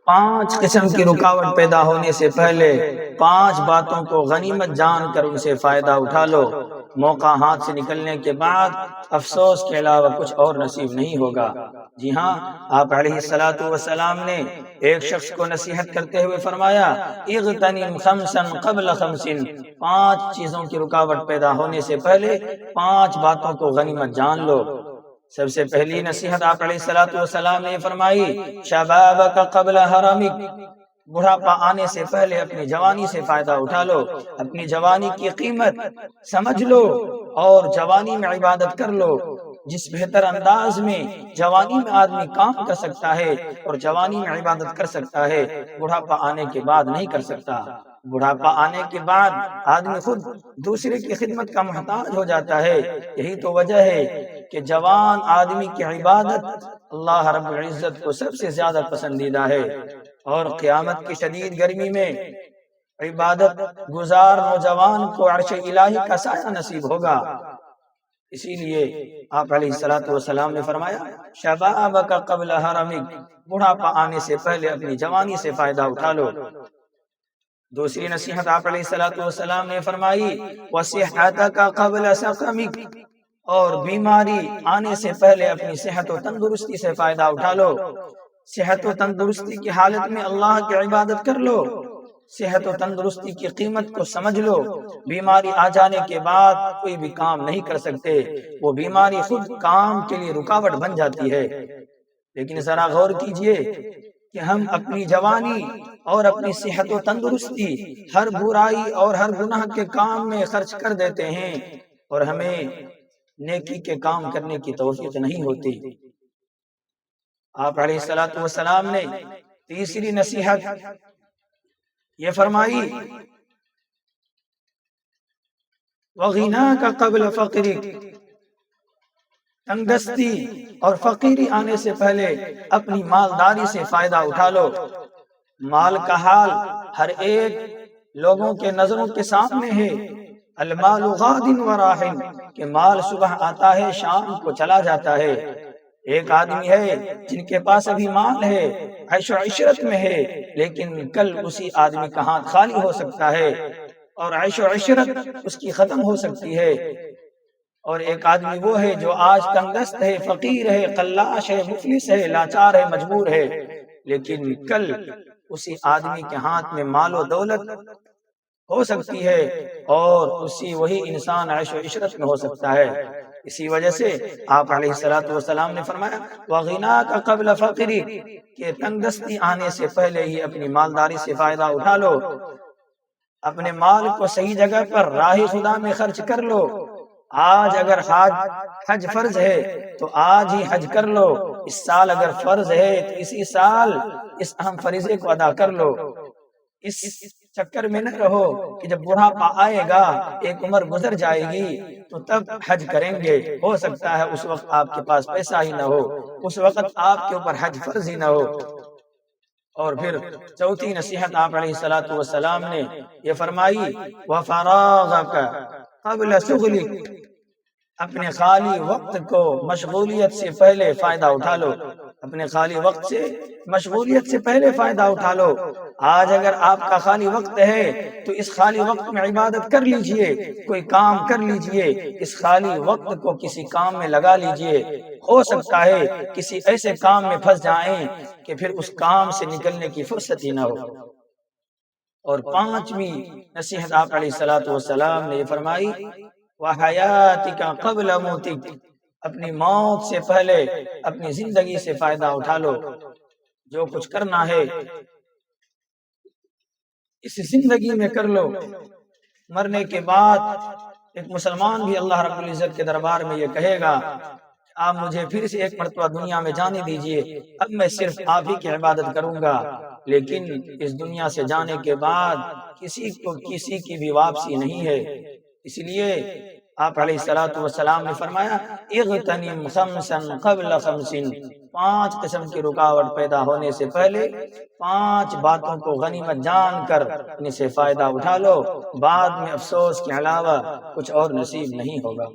5 قسم کی رکاوٹ پیدا ہونے سے پہلے 5 باتوں کو غنیمت جان کر ان سے فائدہ اٹھا لو۔ موقع ہاتھ سے نکلنے کے بعد افسوس کے علاوہ کچھ اور نصیب نہیں ہوگا۔ جی ہاں، آپ علیہ الصلوۃ والسلام نے ایک شخص کو نصیحت کرتے ہوئے فرمایا، اغتنم خمسا قبل خمس، 5 چیزوں کی رکاوٹ پیدا ہونے سے پہلے 5 باتوں کو غنیمت جان لو۔ سب سے پہلی نصیحت آپ علیہ الصلوۃ والسلام نے فرمائی، شبابک قبل حرمک، بڑھاپا آنے سے پہلے اپنی جوانی سے فائدہ اٹھا لو۔ اپنی جوانی کی قیمت سمجھ لو اور جوانی میں عبادت کر لو۔ جس بہتر انداز میں جوانی میں آدمی کام کر سکتا ہے اور جوانی میں عبادت کر سکتا ہے، بڑھاپا آنے کے بعد نہیں کر سکتا۔ بڑھاپا آنے کے بعد آدمی خود دوسرے کی خدمت کا محتاج ہو جاتا ہے۔ یہی تو وجہ ہے کہ جوان آدمی کی عبادت اللہ رب العزت کو سب سے زیادہ پسندیدہ ہے، اور قیامت کی شدید گرمی میں عبادت گزار نوجوان کو عرش الہی کا سایہ نصیب ہوگا۔ اسی لیے آپ علیہ الصلوۃ والسلام نے فرمایا، شبابک قبل حرمک، بڑھاپا آنے سے پہلے اپنی جوانی سے فائدہ اٹھا لو۔ دوسری نصیحت آپ علیہ الصلوۃ والسلام نے فرمائی، وصحتک قبل سقمک، اور بیماری آنے سے پہلے اپنی صحت و تندرستی سے فائدہ اٹھا لو۔ صحت و تندرستی کی حالت میں اللہ کی عبادت کر لو۔ صحت و تندرستی کی قیمت کو سمجھ لو۔ بیماری آ جانے کے بعد کوئی بھی کام نہیں کر سکتے، وہ بیماری خود کام کے لیے رکاوٹ بن جاتی ہے۔ لیکن ذرا غور کیجئے کہ ہم اپنی جوانی اور اپنی صحت و تندرستی ہر برائی اور ہر گناہ کے کام میں خرچ کر دیتے ہیں، اور ہمیں نیکی کے کام کرنے کی توفیق نہیں ہوتی۔ آپ علیہ الصلوۃ والسلام نے تیسری نصیحت یہ فرمائی، وغناک قبل فقرک، تنگ دستی اور فقیری آنے سے پہلے اپنی مالداری سے فائدہ اٹھا لو۔ مال کا حال ہر ایک لوگوں کے نظروں کے سامنے ہے، المال غاد وراح، کہ مال صبح آتا ہے شام کو چلا جاتا ہے۔ ایک آدمی ہے جن کے پاس ابھی مال ہے، عیش و عشرت میں ہے، لیکن کل اسی آدمی کا ہاتھ خالی ہو سکتا ہے اور عیش و عشرت اس کی ختم ہو سکتی ہے۔ اور ایک آدمی وہ ہے جو آج تنگ دست ہے، فقیر ہے، قلاش ہے، مفلس ہے، لاچار ہے، مجبور ہے، لیکن کل اسی آدمی کے ہاتھ میں مال و دولت ہو سکتی ہے اور وہی انسان عیش و عشرت میں ہو سکتا ہے۔ اسی وجہ سے آپ علیہ الصلوۃ والسلام نے فرمایا، وغناک قبل فقرک، کہ تنگ دستی آنے سے پہلے ہی اپنی مالداری سے فائدہ اٹھا لو۔ اپنے مال کو صحیح جگہ پر راہ خدا میں خرچ کر لو۔ آج اگر حج فرض ہے تو آج ہی حج کر لو۔ اس سال اگر فرض ہے تو اسی سال اس اہم فریضے کو ادا کر لو۔ اس چکر میں نہ رہو کہ جب بڑھاپا آئے گا، ایک عمر گزر جائے گی تو تب حج کریں گے، ہو سکتا ہے اس وقت آپ کے پاس پیسہ ہی نہ ہو، اس وقت آپ کے اوپر حج فرض ہی نہ ہو۔ اور پھر چوتھی نصیحت آپ علیہ الصلوۃ والسلام نے یہ فرمائی، وفراغک قبل شغلک، اپنے خالی وقت کو مشغولیت سے پہلے فائدہ اٹھا لو۔ اپنے خالی وقت سے مشغولیت سے پہلے فائدہ اٹھا لو۔ آج اگر آپ کا خالی وقت ہے تو اس خالی وقت میں عبادت کر لیجئے، کوئی کام کر لیجئے، اس خالی وقت کو کسی کام میں لگا لیجئے۔ ہو سکتا ہے کسی ایسے کام میں پھنس جائیں کہ پھر اس کام سے نکلنے کی فرصت ہی نہ ہو۔ اور پانچویں نصیحت آپ علیہ الصلوۃ والسلام نے یہ فرمائی، وحیاتک قبل موتک، اپنی موت سے پہلے اپنی زندگی سے فائدہ اٹھا لو۔ جو کچھ کرنا ہے اس زندگی میں کر لو۔ مرنے کے بعد ایک مسلمان بھی اللہ رب العزت کے دربار میں یہ کہے گا، آپ مجھے پھر سے ایک مرتبہ دنیا میں جانے دیجئے، اب میں صرف آپ ہی کی عبادت کروں گا۔ لیکن اس دنیا سے جانے کے بعد کسی کو کسی کی بھی واپسی نہیں ہے۔ اس لیے آپ علیہ الصلوۃ والسلام نے فرمایا، اغتنم خمسا قبل خمس، 5 قسم کی رکاوٹ پیدا ہونے سے پہلے 5 باتوں کو غنیمت جان کر ان سے فائدہ اٹھا لو، بعد میں افسوس کے علاوہ کچھ اور نصیب نہیں ہوگا۔